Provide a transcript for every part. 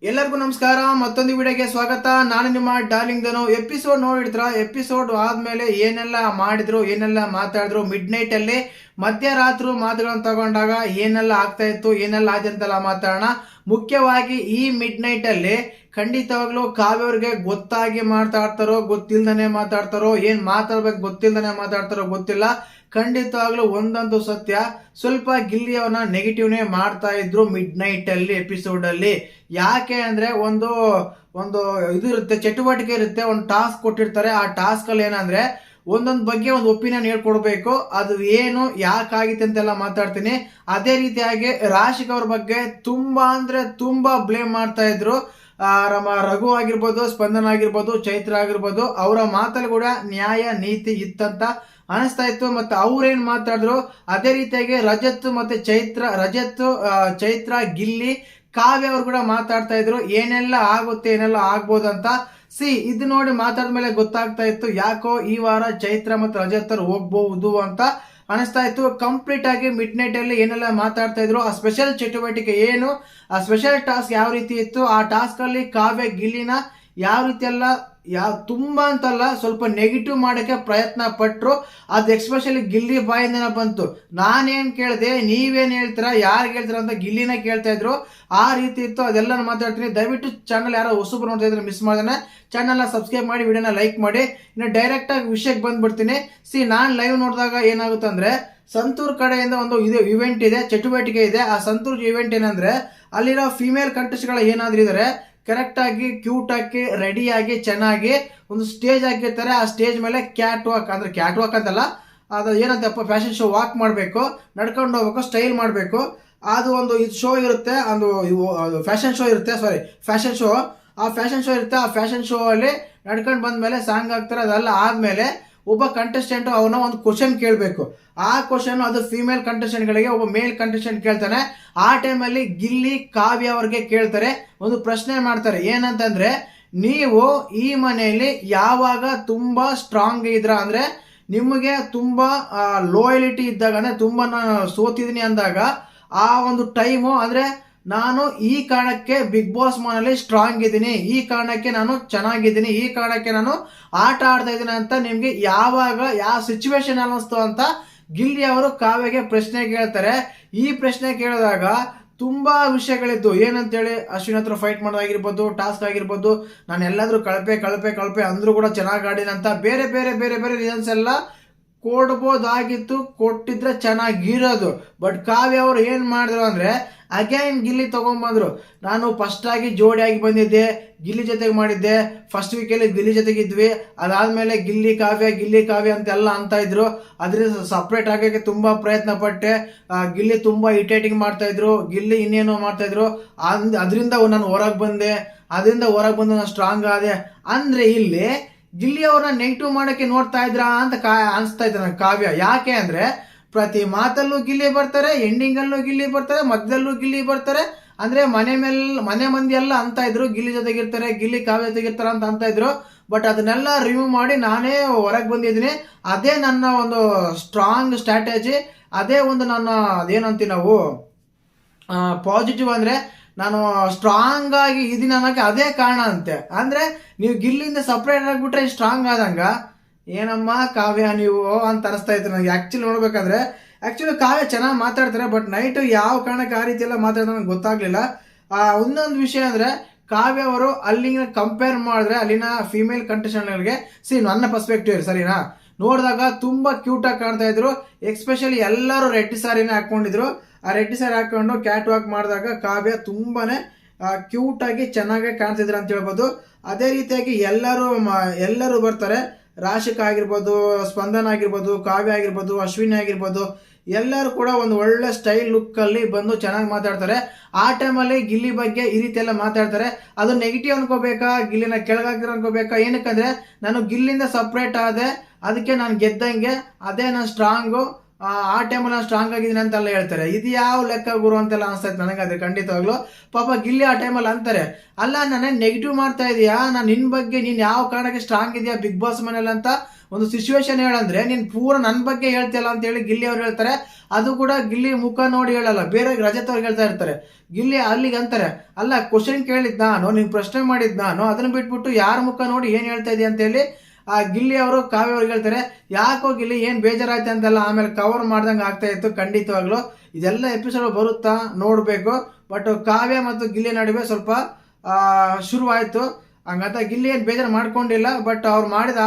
ಎಲ್ಲರಿಗೂ ನಮಸ್ಕಾರ. ಮತ್ತೊಂದು ವಿಡಿಯೋಗೆ ಸ್ವಾಗತ. ನಾನು ನಿಮ್ಮ ಡಾರ್ಲಿಂಗ್ ಧನು. ಎಪಿಸೋಡ್ ನೋಡಿದ್ರ ಎಪಿಸೋಡ್ ಆದ್ಮೇಲೆ ಏನೆಲ್ಲ ಮಾಡಿದ್ರು, ಏನೆಲ್ಲ ಮಾತಾಡಿದ್ರು, ಮಿಡ್ ನೈಟ್ ಅಲ್ಲಿ ಮಧ್ಯರಾತ್ರಿ ಮಾತುಗಳನ್ನು ತಗೊಂಡಾಗ ಏನೆಲ್ಲ ಆಗ್ತಾ ಇತ್ತು, ಏನೆಲ್ಲ ಆದಂತೆಲ್ಲ ಮಾತಾಡೋಣ. ಮುಖ್ಯವಾಗಿ ಈ ಮಿಡ್ ನೈಟ್ ಅಲ್ಲಿ ಖಂಡಿತವಾಗ್ಲೂ ಕಾವ್ಯವ್ರಿಗೆ ಗೊತ್ತಾಗಿ ಮಾತಾಡ್ತಾರೋ ಗೊತ್ತಿಲ್ದನೆ ಮಾತಾಡ್ತಾರೋ, ಏನ್ ಮಾತಾಡ್ಬೇಕು ಗೊತ್ತಿಲ್ದನೆ ಮಾತಾಡ್ತಾರೋ ಗೊತ್ತಿಲ್ಲ. ಖಂಡಿತವಾಗ್ಲೂ ಒಂದಂತೂ ಸತ್ಯ, ಸ್ವಲ್ಪ ಗಿಲ್ಲಿಯವನ್ನ ನೆಗೆಟಿವ್ನೇ ಮಾಡ್ತಾ ಇದ್ರು ಮಿಡ್ ನೈಟ್ ಅಲ್ಲಿ ಎಪಿಸೋಡ್ ಅಲ್ಲಿ. ಯಾಕೆ ಅಂದ್ರೆ ಒಂದು ಒಂದು ಇದು ಇರುತ್ತೆ, ಚಟುವಟಿಕೆ ಇರುತ್ತೆ, ಒಂದು ಟಾಸ್ಕ್ ಕೊಟ್ಟಿರ್ತಾರೆ. ಆ ಟಾಸ್ಕ್ ಅಲ್ಲಿ ಏನಂದ್ರೆ ಒಂದೊಂದ್ ಬಗ್ಗೆ ಒಂದು ಒಪಿನಿಯನ್ ಹೇಳ್ಕೊಡ್ಬೇಕು. ಅದು ಏನು ಯಾಕಾಗಿತ್ತು ಅಂತೆಲ್ಲ ಮಾತಾಡ್ತೀನಿ. ಅದೇ ರೀತಿಯಾಗಿ ರಾಶಿಕ್ ಅವ್ರ ಬಗ್ಗೆ ತುಂಬಾ ಅಂದ್ರೆ ತುಂಬಾ ಬ್ಲೇಮ್ ಮಾಡ್ತಾ ಇದ್ರು. ನಮ್ಮ ರಘು ಆಗಿರ್ಬೋದು, ಸ್ಪಂದನ ಆಗಿರ್ಬೋದು, ಚೈತ್ರ ಆಗಿರ್ಬೋದು, ಅವರ ಮಾತಲ್ಲಿ ಕೂಡ ನ್ಯಾಯ ನೀತಿ ಇತ್ತಂತ ಅನಿಸ್ತಾ ಇತ್ತು. ಮತ್ತೆ ಅವ್ರೇನ್ ಮಾತಾಡಿದ್ರು ಅದೇ ರೀತಿಯಾಗಿ ರಜತ್ ಮತ್ತೆ ಚೈತ್ರ ಗಿಲ್ಲಿ ಕಾವ್ಯ ಅವ್ರು ಕೂಡ ಮಾತಾಡ್ತಾ ಇದ್ರು ಏನೆಲ್ಲ ಆಗುತ್ತೆ, ಏನೆಲ್ಲ ಆಗ್ಬೋದು ಅಂತ. ಇದು ನೋಡಿ ಮಾತಾದ್ಮೇಲೆ ಗೊತ್ತಾಗ್ತಾ ಇತ್ತು ಯಾಕೋ ಈ ವಾರ ಚೈತ್ರ ಮತ್ತು ರಜತ್ ಅವ್ರು ಹೋಗ್ಬಹುದು ಅಂತ ಅನಿಸ್ತಾ ಇತ್ತು. ಕಂಪ್ಲೀಟ್ ಆಗಿ ಮಿಡ್ ನೈಟ್ ಅಲ್ಲಿ ಏನೆಲ್ಲ ಮಾತಾಡ್ತಾ ಇದ್ರು, ಆ ಸ್ಪೆಷಲ್ ಚಟುವಟಿಕೆ ಏನು, ಆ ಸ್ಪೆಷಲ್ ಟಾಸ್ಕ್ ಯಾವ ರೀತಿ ಇತ್ತು, ಆ ಟಾಸ್ಕ್ ಅಲ್ಲಿ ಕಾವ್ಯ ಗಿಲ್ಲಿನ ಯಾವ ರೀತಿ ಎಲ್ಲ ತುಂಬಾ ಅಂತಲ್ಲ ಸ್ವಲ್ಪ ನೆಗೆಟಿವ್ ಮಾಡಕ್ಕೆ ಪ್ರಯತ್ನ ಪಟ್ರು. ಅದು ಎಕ್ಸ್ಪೆಷಲಿ ಗಿಲ್ಲಿ ಬಾಯಿಂದನ ಬಂತು. ನಾನೇನ್ ಕೇಳಿದೆ, ನೀವೇನ್ ಹೇಳ್ತೀರಾ, ಯಾರು ಹೇಳ್ತೀರಾ ಅಂತ ಗಿಲ್ಲಿನ ಕೇಳ್ತಾ ಇದ್ರು. ಆ ರೀತಿ ಇತ್ತು, ಅದೆಲ್ಲ ಮಾತಾಡ್ತೀನಿ. ದಯವಿಟ್ಟು ಚಾನಲ್ ಯಾರೋ ಹೊಸಬ್ರು ನೋಡ್ತಾ ಇದ್ರೆ ಮಿಸ್ ಮಾಡ್ದೇನೆ ಚಾನಲ್ನ ಸಬ್ಸ್ಕ್ರೈಬ್ ಮಾಡಿ, ವಿಡಿಯೋನ ಲೈಕ್ ಮಾಡಿ. ಇನ್ನು ಡೈರೆಕ್ಟ್ ಆಗಿ ವಿಷಯಕ್ಕೆ ಬಂದ್ಬಿಡ್ತೀನಿ. ನಾನ್ ಲೈವ್ ನೋಡಿದಾಗ ಏನಾಗುತ್ತೆ ಅಂದ್ರೆ, ಸಂತೂರ್ ಕಡೆಯಿಂದ ಒಂದು ಇವೆಂಟ್ ಇದೆ, ಚಟುವಟಿಕೆ ಇದೆ. ಆ ಸಂತೂರ್ ಇವೆಂಟ್ ಏನಂದ್ರೆ ಅಲ್ಲಿರೋ ಫಿಮೇಲ್ ಕಂಟೆಸ್ಟ್ಗಳ ಏನಾದ್ರೂ ಇದಾರೆ ಕರೆಕ್ಟ್ ಆಗಿ ಕ್ಯೂಟ್ ಆಗಿ ರೆಡಿ ಆಗಿ ಚೆನ್ನಾಗಿ ಒಂದು ಸ್ಟೇಜ್ ಹಾಕಿರ್ತಾರೆ. ಆ ಸ್ಟೇಜ್ ಮೇಲೆ ಕ್ಯಾಟ್ ವಾಕ್ ಅಂತಲ್ಲ, ಅದು ಏನಂತಪ್ಪ, ಫ್ಯಾಷನ್ ಶೋ ವಾಕ್ ಮಾಡಬೇಕು, ನಡ್ಕೊಂಡು ಹೋಗ್ಬೇಕು, ಸ್ಟೈಲ್ ಮಾಡಬೇಕು. ಅದು ಒಂದು ಇದು ಶೋ ಇರುತ್ತೆ, ಒಂದು ಫ್ಯಾಷನ್ ಶೋ ಇರುತ್ತೆ, ಫ್ಯಾಷನ್ ಶೋ ಇರುತ್ತೆ. ಆ ಫ್ಯಾಷನ್ ಶೋ ಅಲ್ಲಿ ನಡ್ಕೊಂಡು ಬಂದ್ಮೇಲೆ ಸಾಂಗ್ ಹಾಕ್ತಾರೆ. ಅದೆಲ್ಲ ಆದ್ಮೇಲೆ ಒಬ್ಬ ಕಂಟೆಸ್ಟೆಂಟ್ ಅವನ ಒಂದು ಕ್ವಶನ್ ಕೇಳಬೇಕು. ಆ ಕ್ವಶನ್ ಅದು ಫಿಮೇಲ್ ಕಂಟೆಸ್ಟೆಂಟ್ ಗಳಿಗೆ ಒಬ್ಬ ಮೇಲ್ ಕಂಟೆಸ್ಟೆಂಟ್ ಕೇಳ್ತಾನೆ. ಆ ಟೈಮಲ್ಲಿ ಗಿಲ್ಲಿ ಕಾವ್ಯ ಅವ್ರಿಗೆ ಕೇಳ್ತಾರೆ, ಒಂದು ಪ್ರಶ್ನೆ ಮಾಡ್ತಾರೆ. ಏನಂತಂದ್ರೆ, ನೀವು ಈ ಮನೆಯಲ್ಲಿ ಯಾವಾಗ ತುಂಬಾ ಸ್ಟ್ರಾಂಗ್ ಇದ್ರ, ಅಂದ್ರೆ ನಿಮಗೆ ತುಂಬಾ ಲೋಯಲಿಟಿ ಇದ್ದಾಗ, ಅಂದ್ರೆ ತುಂಬಾ ನಾನು ಸೋತಿದ್ದೀನಿ ಅಂದಾಗ, ಆ ಒಂದು ಟೈಮು ಅಂದ್ರೆ ನಾನು ಈ ಕಾರಣಕ್ಕೆ ಬಿಗ್ ಬಾಸ್ ಮನೆಯಲ್ಲಿ ಸ್ಟ್ರಾಂಗ್ ಇದ್ದೀನಿ, ಈ ಕಾರಣಕ್ಕೆ ನಾನು ಚೆನ್ನಾಗಿದ್ದೀನಿ, ಈ ಕಾರಣಕ್ಕೆ ನಾನು ಆಟ ಆಡ್ತಾ ಇದ್ದೀನಿ ಅಂತ ನಿಮ್ಗೆ ಯಾವಾಗ ಯಾವ ಸಿಚುವೇಶನ್ ಅನ್ನಿಸ್ತು ಅಂತ ಗಿಲ್ಲಿ ಅವರು ಕಾವ್ಯಗೆ ಪ್ರಶ್ನೆ ಕೇಳ್ತಾರೆ. ಈ ಪ್ರಶ್ನೆ ಕೇಳಿದಾಗ ತುಂಬಾ ವಿಷಯಗಳಿದ್ದು. ಏನಂತೇಳಿ, ಅಶ್ವಿನ್ ಹತ್ರ ಫೈಟ್ ಮಾಡೋದಾಗಿರ್ಬೋದು, ಟಾಸ್ಕ್ ಆಗಿರ್ಬೋದು, ನಾನು ಎಲ್ಲಾದ್ರೂ ಕಳಪೆ ಅಂದ್ರೂ ಕೂಡ ಚೆನ್ನಾಗಿ ಆಡಿನಂತ ಬೇರೆ ಬೇರೆ ಬೇರೆ ಬೇರೆ ರೀಸನ್ಸ್ ಎಲ್ಲ ಕೊಡ್ಬೋದಾಗಿತ್ತು, ಕೊಟ್ಟಿದ್ರೆ ಚೆನ್ನಾಗಿರೋದು. ಬಟ್ ಕಾವ್ಯ ಅವರು ಏನ್ ಮಾಡಿದ್ರು ಅಂದ್ರೆ ಅಗೈನ್ ಗಿಲ್ಲಿ ತಗೊಂಡ್ಬಂದ್ರು. ನಾನು ಫಸ್ಟ್ ಆಗಿ ಜೋಡಿಯಾಗಿ ಬಂದಿದ್ದೆ, ಗಿಲ್ಲಿ ಜೊತೆಗೆ ಮಾಡಿದ್ದೆ, ಫಸ್ಟ್ ವೀಕಲ್ಲಿ ಗಿಲ್ಲಿ ಜೊತೆಗಿದ್ವಿ, ಅದಾದ್ಮೇಲೆ ಗಿಲ್ಲಿ ಕಾವ್ಯ ಅಂತೆಲ್ಲ ಅಂತ ಇದ್ರು. ಅದ್ರಿಂದ ಸಪ್ರೇಟ್ ಆಗಕ್ಕೆ ತುಂಬಾ ಪ್ರಯತ್ನ ಪಟ್ಟೆ. ಗಿಲ್ಲಿ ತುಂಬಾ ಇರಿಟೇಟಿಂಗ್ ಮಾಡ್ತಾ ಇದ್ರು, ಗಿಲ್ಲಿ ಇನ್ನೇನೋ ಮಾಡ್ತಾ ಇದ್ರು. ಅದರಿಂದ ನಾನು ಹೊರಗೆ ಬಂದೆ, ನಾನು ಸ್ಟ್ರಾಂಗ್ ಆದೆ ಅಂದ್ರೆ ಇಲ್ಲಿ ಗಿಲ್ಲಿ ಅವ್ರನ್ನ ನೆಗೆಟಿವ್ ಮಾಡಕ್ಕೆ ನೋಡ್ತಾ ಇದ್ರ ಅಂತ ಅನಿಸ್ತಾ ಇದ್ದ ನನಗೆ ಕಾವ್ಯ. ಯಾಕೆ ಅಂದ್ರೆ ಪ್ರತಿ ಮಾತಲ್ಲೂ ಗಿಲ್ಲಿ ಬರ್ತಾರೆ, ಎಂಡಿಂಗ್ ಅಲ್ಲೂ ಗಿಲ್ಲಿ ಬರ್ತಾರೆ, ಮಧ್ಯದಲ್ಲೂ ಗಿಲ್ಲಿ ಬರ್ತಾರೆ. ಅಂದ್ರೆ ಮನೆ ಮಂದಿ ಎಲ್ಲ ಅಂತ ಇದ್ರು ಗಿಲ್ಲಿ ಜೊತೆಗಿರ್ತಾರೆ, ಗಿಲ್ಲಿ ಕಾವ್ಯ ಜೊತೆಗಿರ್ತಾರ ಅಂತ ಇದ್ರು. ಬಟ್ ಅದನ್ನೆಲ್ಲ ರಿಮೂವ್ ಮಾಡಿ ನಾನೇ ಹೊರಗೆ ಬಂದಿದ್ದೀನಿ. ಅದೇ ನನ್ನ ಒಂದು ಸ್ಟ್ರಾಂಗ್ ಸ್ಟ್ರಾಟಜಿ, ಅದೇ ಒಂದು ನನ್ನ ಅದೇನಂತೀವಿ ನಾವು ಪಾಸಿಟಿವ್, ಅಂದ್ರೆ ನಾನು ಸ್ಟ್ರಾಂಗ್ ಆಗಿ ಇದೀನಿ ಅನ್ನೋಕೆ ಅದೇ ಕಾರಣ ಅಂತೆ. ಅಂದ್ರೆ ನೀವು ಗಿಲ್ಲಿಂದ ಸಪ್ರೇಟ್ ಆಗಿಬಿಟ್ರೆ ಸ್ಟ್ರಾಂಗ್ ಆದಂಗ ಏನಮ್ಮ ಕಾವ್ಯ ನೀವು ಅಂತ ಅನಿಸ್ತಾ ಇತ್ತು ನನಗೆ. ಆಕ್ಚುಲಿ ನೋಡ್ಬೇಕಂದ್ರೆ ಕಾವ್ಯ ಚೆನ್ನಾಗಿ ಮಾತಾಡ್ತಾರೆ, ಬಟ್ ನೈಟ್ ಯಾವ ಕಾರಣಕ್ಕೆ ಆ ರೀತಿ ಎಲ್ಲ ಮಾತಾಡ್ತಾರೆ ನನಗೆ ಗೊತ್ತಾಗ್ಲಿಲ್ಲ. ಒಂದೊಂದು ವಿಷಯ ಅಂದ್ರೆ ಕಾವ್ಯ ಅವರು ಅಲ್ಲಿನ ಕಂಪೇರ್ ಮಾಡಿದ್ರೆ ಅಲ್ಲಿನ ಫಿಮೇಲ್ ಕಂಟೆಸ್ಟೆಂಟ್ಗಳಿಗೆ ನನ್ನ ಪರ್ಸ್ಪೆಕ್ಟಿವ್ ಸರಿನಾ ನೋಡಿದಾಗ ತುಂಬಾ ಕ್ಯೂಟ್ ಆಗಿ ಕಾಣ್ತಾ ಇದ್ರು. ಎಕ್ಸ್ಪೆಷಲಿ ಎಲ್ಲರೂ ರೆಡ್ ಸಾರಿನ ಹಾಕೊಂಡಿದ್ರು. ಆ ರೆಡ್ ಸಾರಿ ಹಾಕೊಂಡು ಕ್ಯಾಟ್ ವಾಕ್ ಮಾಡಿದಾಗ ಕಾವ್ಯ ತುಂಬಾನೇ ಕ್ಯೂಟ್ ಆಗಿ ಚೆನ್ನಾಗಿ ಕಾಣ್ತಿದ್ರು ಅಂತ ಹೇಳ್ಬೋದು. ಅದೇ ರೀತಿಯಾಗಿ ಎಲ್ಲರೂ ಬರ್ತಾರೆ. ರಾಶಿಕ್ ಆಗಿರ್ಬೋದು, ಸ್ಪಂದನ ಆಗಿರ್ಬೋದು, ಕಾವ್ಯ ಆಗಿರ್ಬೋದು, ಅಶ್ವಿನಿ ಆಗಿರ್ಬೋದು, ಎಲ್ಲರೂ ಕೂಡ ಒಂದು ಒಳ್ಳೆ ಸ್ಟೈಲ್ ಲುಕ್ ಅಲ್ಲಿ ಬಂದು ಚೆನ್ನಾಗಿ ಮಾತಾಡ್ತಾರೆ. ಆ ಟೈಮಲ್ಲಿ ಗಿಲ್ಲಿ ಬಗ್ಗೆ ಈ ರೀತಿ ಎಲ್ಲ ಮಾತಾಡ್ತಾರೆ. ಅದು ನೆಗೆಟಿವ್ ಅನ್ಕೋಬೇಕಾ, ಗಿಲ್ಲಿನ ಕೆಳಗಾಗ್ತಿರೋ ಅನ್ಕೋಬೇಕಾ? ಏನಕ್ಕಂದ್ರೆ ನಾನು ಗಿಲ್ಲಿಂದ ಸಪ್ರೇಟ್ ಆದೆ, ಅದಕ್ಕೆ ನಾನು ಗೆದ್ದಂಗೆ, ಅದೇ ನಾನು ಸ್ಟ್ರಾಂಗು, ಆ ಟೈಮಲ್ಲಿ ನಾನು ಸ್ಟ್ರಾಂಗ್ ಆಗಿದ್ದೀನಿ ಅಂತೆಲ್ಲ ಹೇಳ್ತಾರೆ. ಇದು ಯಾವ ಲೆಕ್ಕ ಗುರು ಅಂತೆಲ್ಲ ಅನಿಸ್ತಾ ಇತ್ತು ನನಗೆ. ಅದೇ ಖಂಡಿತವಾಗ್ಲು ಪಾಪ ಗಿಲ್ಲಿ ಆ ಟೈಮಲ್ಲಿ ಅಂತಾರೆ, ಅಲ್ಲ ನಾನೇ ನೆಗೆಟಿವ್ ಮಾಡ್ತಾ ಇದೀಯಾ, ನಾನು ನಿನ್ ಬಗ್ಗೆ ನೀನ್ ಯಾವ ಕಾರಣಕ್ಕೆ ಸ್ಟ್ರಾಂಗ್ ಇದೆಯಾ ಬಿಗ್ ಬಾಸ್ ಮನೇಲಿ ಅಂತ ಒಂದು ಸಿಚುವೇಶನ್ ಹೇಳಂದ್ರೆ ನೀನ್ ಪೂರ ನನ್ನ ಬಗ್ಗೆ ಹೇಳ್ತಿಲ್ಲ ಅಂತ ಹೇಳಿ ಗಿಲ್ಲಿ ಅವ್ರು ಹೇಳ್ತಾರೆ. ಅದು ಕೂಡ ಗಿಲ್ಲಿ ಮುಖ ನೋಡಿ ಹೇಳಲ್ಲ, ಬೇರೆ ರಜತ್ ಅವ್ರಿಗೆ ಹೇಳ್ತಾ ಇರ್ತಾರೆ. ಗಿಲ್ಲಿ ಅಲ್ಲಿಗೆ ಅಂತಾರೆ, ಅಲ್ಲ ಕ್ವಶನ್ ಕೇಳಿದ್ ನಾನು, ನೀನ್ ಪ್ರಶ್ನೆ ಮಾಡಿದ್ ನಾನು, ಅದನ್ನ ಬಿಟ್ಬಿಟ್ಟು ಯಾರ ಮುಖ ನೋಡಿ ಏನ್ ಹೇಳ್ತಾ ಇದೀಯ ಅಂತ ಹೇಳಿ ಆ ಗಿಲ್ಲಿ ಅವರು ಕಾವ್ಯ ಅವ್ರಿಗೆ ಹೇಳ್ತಾರೆ. ಯಾಕೋ ಗಿಲ್ಲಿ ಏನ್ ಬೇಜಾರಾಯ್ತು ಅಂತೆಲ್ಲ ಆಮೇಲೆ ಕವರ್ ಮಾಡ್ದಂಗೆ ಆಗ್ತಾ ಇತ್ತು. ಖಂಡಿತವಾಗ್ಲು ಇದೆಲ್ಲ ಎಪಿಸೋಡ್ ಬರುತ್ತಾ ನೋಡ್ಬೇಕು. ಬಟ್ ಕಾವ್ಯ ಮತ್ತು ಗಿಲ್ಲಿ ನಡುವೆ ಸ್ವಲ್ಪ ಶುರುವಾಯ್ತು. ಹಂಗಂತ ಗಿಲ್ಲಿ ಏನು ಬೇಜಾರು ಮಾಡ್ಕೊಂಡಿಲ್ಲ. ಬಟ್ ಅವ್ರು ಮಾಡಿದ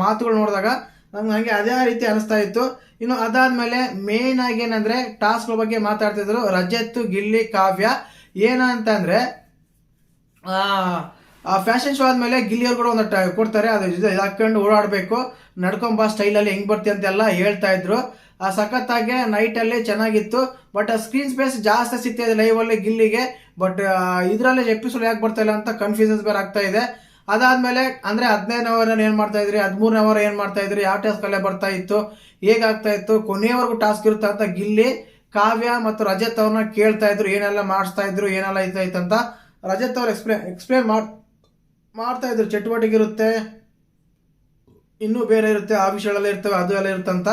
ಮಾತುಗಳು ನೋಡಿದಾಗ ನಮ್ಗೆ ಹಂಗೆ ಅದೇ ರೀತಿ ಅನಿಸ್ತಾ ಇತ್ತು. ಇನ್ನು ಅದಾದ್ಮೇಲೆ ಮೇನ್ ಆಗಿ ಏನಂದ್ರೆ ಟಾಸ್ಕ್ ಬಗ್ಗೆ ಮಾತಾಡ್ತಿದ್ರು ರಜತ್, ಗಿಲ್ಲಿ, ಕಾವ್ಯ. ಏನಂತಂದ್ರೆ ಫ್ಯಾಷನ್ ಶೋ ಆದ್ಮೇಲೆ ಗಿಲ್ಲಿ ಅವ್ರು ಕೂಡ ಒಂದು ಕೊಡ್ತಾರೆ, ಅದು ಹಾಕೊಂಡು ಓಡಾಡಬೇಕು, ನಡ್ಕೊಂಬ ಸ್ಟೈಲಲ್ಲಿ ಹೆಂಗ್ ಬರ್ತಿ ಅಂತೆಲ್ಲ ಹೇಳ್ತಾ ಇದ್ರು. ಸಖತ್ತಾಗಿ ನೈಟ್ ಅಲ್ಲಿ ಚೆನ್ನಾಗಿತ್ತು. ಬಟ್ ಸ್ಕ್ರೀನ್ ಸ್ಪೇಸ್ ಜಾಸ್ತಿ ಸಿಗ್ತಾ ಇದೆ ಲೈವ್ ಅಲ್ಲಿ ಗಿಲ್ಲಿಗೆ. ಬಟ್ ಇದ್ರಲ್ಲಿ ಎಪಿಸೋಡ್ ಯಾಕೆ ಬರ್ತಾ ಇಲ್ಲ ಅಂತ ಕನ್ಫ್ಯೂಷನ್ಸ್ ಬೇರೆ ಆಗ್ತಾ ಇದೆ. ಅದಾದ್ಮೇಲೆ ಅಂದ್ರೆ 15ನೇ ಅವರ್ ಏನ್ ಮಾಡ್ತಾ ಇದ್ರಿ, 13ನೇ ಅವರ್ ಏನ್ ಮಾಡ್ತಾ ಇದ್ರಿ, ಯಾವ ಟಾಸ್ಕ್ ಅಲ್ಲೇ ಬರ್ತಾ ಇತ್ತು, ಹೇಗಾಗ್ತಾ ಇತ್ತು, ಕೊನೆಯವರೆಗೂ ಟಾಸ್ಕ್ ಇರುತ್ತೆ ಅಂತ ಗಿಲ್ಲಿ, ಕಾವ್ಯ ಮತ್ತು ರಜತ್ ಅವ್ರನ್ನ ಕೇಳ್ತಾ ಇದ್ರು. ಏನೆಲ್ಲ ಮಾಡಿಸ್ತಾ ಇದ್ರು, ಏನೆಲ್ಲ ಇತ್ತು ಅಂತ ರಜತ್ ಅವ್ರು ಎಕ್ಸ್ಪ್ಲೇನ್ ಮಾಡ್ತಾ ಇದ್ರು. ಚಟುವಟಿಕೆ ಇರುತ್ತೆ, ಇನ್ನೂ ಬೇರೆ ಇರುತ್ತೆ, ಆ ವಿಷಯಗಳೆಲ್ಲ ಇರ್ತವೆ, ಅದು ಎಲ್ಲ ಇರುತ್ತಂತ.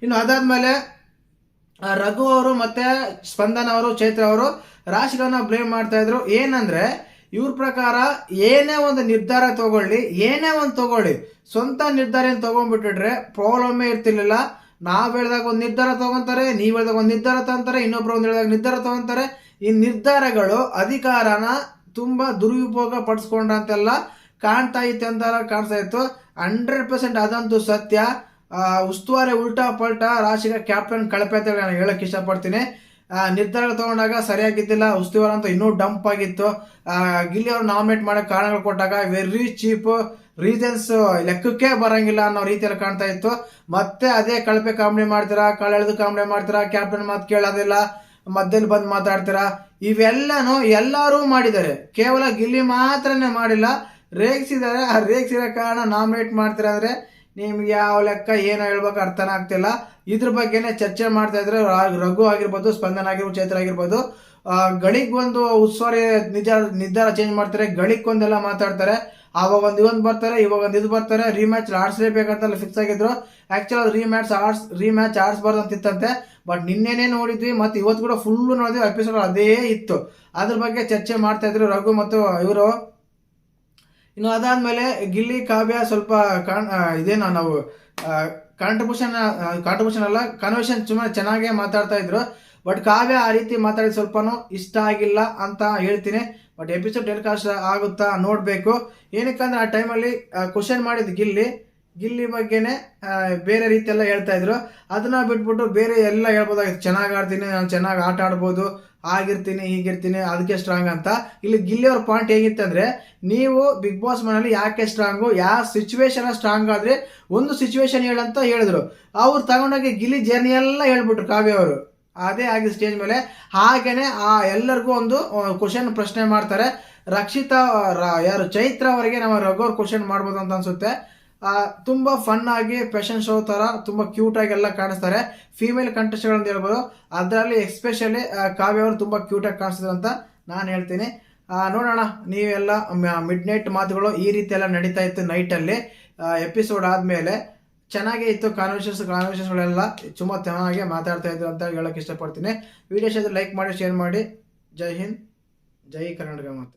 ಇನ್ನು ಅದಾದ್ಮೇಲೆ ರಘು ಅವರು ಮತ್ತೆ ಸ್ಪಂದನ ಅವರು, ಚೈತ್ರ ಅವರು ರಾಶಿಗಳನ್ನ ಬ್ಲೇಮ್ ಮಾಡ್ತಾ ಇದ್ರು. ಏನಂದ್ರೆ ಇವ್ರ ಪ್ರಕಾರ ಏನೇ ಒಂದು ನಿರ್ಧಾರ ತಗೊಳ್ಳಿ, ಏನೇ ಒಂದು ತಗೊಳ್ಳಿ, ಸ್ವಂತ ನಿರ್ಧಾರ ಏನು ತಗೊಂಡ್ಬಿಟ್ಟಿಟ್ರೆ ಪ್ರಾಬ್ಲಮ್ಮೇ ಇರ್ತಿರ್ಲಿಲ್ಲ. ನಾವ್ ಹೇಳಿದಾಗ ಒಂದು ನಿರ್ಧಾರ ತಗೊಂತಾರೆ, ನೀವ್ ಹೇಳಿದಾಗ ಒಂದು ನಿರ್ಧಾರ ತಗೊಂತಾರೆ, ಇನ್ನೊಬ್ರು ಒಂದು ಹೇಳಿದಾಗ ನಿರ್ಧಾರ ತಗೊಂತಾರೆ. ಈ ನಿರ್ಧಾರಗಳು ಅಧಿಕಾರನ ತುಂಬಾ ದುರುಪಯೋಗ ಪಡಿಸ್ಕೊಂಡಂತೆಲ್ಲ ಕಾಣ್ತಾ ಇತ್ತು ಅಂತ ಕಾಣಿಸ್ತಾ ಇತ್ತು. 100% ಅದಂತೂ ಸತ್ಯ. ಉಸ್ತುವಾರಿ ಉಲ್ಟಾ ಪಲ್ಟಾ ರಾಶಿಗೆ ಕ್ಯಾಪ್ಟನ್ ಕಳಪೆ ಅಂತ ನಾನು ಹೇಳಕ್ ಇಷ್ಟಪಡ್ತೀನಿ. ನಿರ್ಧಾರಗಳು ತಗೊಂಡಾಗ ಸರಿಯಾಗಿದ್ದಿಲ್ಲ, ಉಸ್ತುವಾರಿ ಅಂತ ಇನ್ನೂ ಡಂಪ್ ಆಗಿತ್ತು. ಗಿಲ್ಲಿ ಅವ್ರು ನಾಮಿನೇಟ್ ಮಾಡಕ್ ಕಾರಣಗಳು ಕೊಟ್ಟಾಗ ವೆರಿ ಚೀಪ್ ರೀಸನ್ಸ್ ಲೆಕ್ಕಕ್ಕೆ ಬರಂಗಿಲ್ಲ ಅನ್ನೋ ರೀತಿಯಲ್ಲಿ ಕಾಣ್ತಾ ಇತ್ತು. ಮತ್ತೆ ಅದೇ ಕಳಪೆ ಕಾಮಿಡಿ ಮಾಡ್ತೀರಾ, ಕಳೆದು ಕಾಮಿಡಿ ಮಾಡ್ತೀರಾ, ಕ್ಯಾಪ್ಟನ್ ಮಾತು ಕೇಳೋದಿಲ್ಲ, ಮಧ್ಯದಲ್ಲಿ ಬಂದು ಮಾತಾಡ್ತೀರಾ. ಇವೆಲ್ಲನೂ ಎಲ್ಲರೂ ಮಾಡಿದ್ದಾರೆ, ಕೇವಲ ಗಿಲ್ಲಿ ಮಾತ್ರನೇ ಮಾಡಿಲ್ಲ, ರೇಗಿಸಿದ್ದಾರೆ. ಆ ರೇಗಿಸಿರೋ ಕಾರಣ ನಾಮಿನೇಟ್ ಮಾಡ್ತೀರಾ ಅಂದ್ರೆ ನಿಮ್ಗೆ ಯಾವ ಲೆಕ್ಕ ಏನೋ ಹೇಳ್ಬೇಕು ಅರ್ಥನ ಆಗ್ತಿಲ್ಲ. ಇದ್ರ ಬಗ್ಗೆನೆ ಚರ್ಚೆ ಮಾಡ್ತಾ ಇದ್ರೆ ರಘು ಆಗಿರ್ಬೋದು, ಸ್ಪಂದನ ಆಗಿರ್ಬೋದು, ಚೈತ್ರ ಆಗಿರ್ಬೋದು. ಗಳಿಗ್ ಒಂದು ಉತ್ಸವರಿ ನಿರ್ಧಾರ ಚೇಂಜ್ ಮಾಡ್ತಾರೆ, ಗಳಿಗ್ ಒಂದೆಲ್ಲ ಮಾತಾಡ್ತಾರೆ. ಆವಾಗ ಒಂದು ಇವೊಂದು ಬರ್ತಾರೆ, ಇವಾಗ ಒಂದು ಇದು ಬರ್ತಾರೆ. ರೀಮ್ಯಾಚ್ ಆಡಿಸ್ಲೇಬೇಕಂತೆಲ್ಲ ಫಿಕ್ಸ್ ಆಗಿದ್ರು. ಆಕ್ಚುಲ್ ಅದು ರೀಮ್ಯಾಚ್ ಆಡಿಸ್ಬಾರ್ದು ಅಂತಿತ್ತಂತೆ. ಬಟ್ ನಿನ್ನೆನೇ ನೋಡಿದ್ವಿ, ಮತ್ತೆ ಇವತ್ತು ಕೂಡ ಫುಲ್ ನೋಡಿದ್ವಿ, ಎಪಿಸೋಡ್ ಅದೇ ಇತ್ತು. ಅದ್ರ ಬಗ್ಗೆ ಚರ್ಚೆ ಮಾಡ್ತಾ ಇದ್ರು ರಘು ಮತ್ತು ಇವರು. ಇನ್ನು ಅದಾದ್ಮೇಲೆ ಗಿಲ್ಲಿ, ಕಾವ್ಯ ಸ್ವಲ್ಪ ಇದೇನೋ ನಾವು ಕಾಂಟ್ರಿಬ್ಯೂಷನ್ ಅಲ್ಲ, ಕನ್ವರ್ಷನ್ ಸುಮ್ಮನೆ ಚೆನ್ನಾಗೇ ಮಾತಾಡ್ತಾ ಇದ್ರು. ಬಟ್ ಕಾವ್ಯ ಆ ರೀತಿ ಮಾತಾಡಿದ ಸ್ವಲ್ಪನೂ ಇಷ್ಟ ಆಗಿಲ್ಲ ಅಂತ ಹೇಳ್ತೀನಿ. ಬಟ್ ಎಪಿಸೋಡ್ ಟೆಲಿಕಾಸ್ಟ್ ಆಗುತ್ತಾ ನೋಡ್ಬೇಕು. ಏನಕ್ಕಂದ್ರೆ ಆ ಟೈಮಲ್ಲಿ ಕ್ವಶನ್ ಮಾಡಿದ್ ಗಿಲ್ಲಿ ಬಗ್ಗೆನೆ ಬೇರೆ ರೀತಿ ಎಲ್ಲ ಹೇಳ್ತಾ ಇದ್ರು. ಅದನ್ನ ಬಿಟ್ಬಿಟ್ಟು ಬೇರೆ ಎಲ್ಲ ಹೇಳ್ಬೋದಾಗಿತ್ತು, ಚೆನ್ನಾಗಿ ಆಡ್ತೀನಿ, ನಾನು ಚೆನ್ನಾಗಿ ಆಟ ಆಡ್ಬೋದು, ಆಗಿರ್ತೀನಿ, ಹೀಗಿರ್ತೀನಿ, ಅದಕ್ಕೆ ಸ್ಟ್ರಾಂಗ್ ಅಂತ. ಇಲ್ಲಿ ಗಿಲ್ಲಿ ಅವ್ರ ಪಾಯಿಂಟ್ ಹೇಗಿತ್ತಂದ್ರೆ, ನೀವು ಬಿಗ್ ಬಾಸ್ ಮನೇಲಿ ಯಾಕೆ ಸ್ಟ್ರಾಂಗು, ಯಾವ ಸಿಚುವೇಶನ್ ಸ್ಟ್ರಾಂಗ್ ಆದ್ರೆ ಒಂದು ಸಿಚುವೇಶನ್ ಹೇಳಂತ ಹೇಳಿದ್ರು. ಅವ್ರು ತಗೊಂಡೋಗಿ ಗಿಲ್ಲಿ ಜರ್ನಿ ಎಲ್ಲ ಹೇಳ್ಬಿಟ್ರು ಕಾವ್ಯ ಅವರು. ಅದೇ ಆಗಿ ಸ್ಟೇಜ್ ಮೇಲೆ ಹಾಗೇನೆ ಎಲ್ಲರಿಗೂ ಒಂದು ಪ್ರಶ್ನೆ ಮಾಡ್ತಾರೆ. ರಕ್ಷಿತಾ ಯಾರು ಚೈತ್ರ ಅವರಿಗೆ ನಮ್ಮ ರಘು ಕ್ವಶನ್ ಮಾಡ್ಬೋದು ಅಂತ ಅನ್ಸುತ್ತೆ. ತುಂಬಾ ಫನ್ ಆಗಿ ಫ್ಯಾಷನ್ ಶೋ ತರ ತುಂಬಾ ಕ್ಯೂಟ್ ಆಗಿ ಎಲ್ಲ ಕಾಣಿಸ್ತಾರೆ. ಫೀಮೇಲ್ ಕಂಟೆಸ್ಟ್ಗಳು ಅಂತ ಹೇಳ್ಬೋದು. ಅದರಲ್ಲಿ ಎಸ್ಪೆಷಲಿ ಕಾವ್ಯ ಅವರು ತುಂಬಾ ಕ್ಯೂಟ್ ಆಗಿ ಕಾಣಿಸ್ತಾರೆ ಅಂತ ನಾನು ಹೇಳ್ತೀನಿ. ನೋಡೋಣ, ನೀವೆಲ್ಲ ಮಿಡ್ ನೈಟ್ ಮಾತುಗಳು ಈ ರೀತಿ ಎಲ್ಲ ನಡೀತಾ ಇತ್ತು ನೈಟ್ ಅಲ್ಲಿ. ಎಪಿಸೋಡ್ ಆದ್ಮೇಲೆ ಚೆನ್ನಾಗೇ ಇತ್ತು. ಕಾನ್ವರ್ಸೇಷನ್ಗಳೆಲ್ಲ ತುಂಬಾ ಚೆನ್ನಾಗಿ ಮಾತಾಡ್ತಾ ಇದ್ರು ಅಂತ ಹೇಳಕ್ ಇಷ್ಟಪಡ್ತೀನಿ. ವಿಡಿಯೋ ಲೈಕ್ ಮಾಡಿ, ಶೇರ್ ಮಾಡಿ. ಜೈ ಹಿಂದ್, ಜೈ ಕರ್ನಾಟಕ ಮಾತು.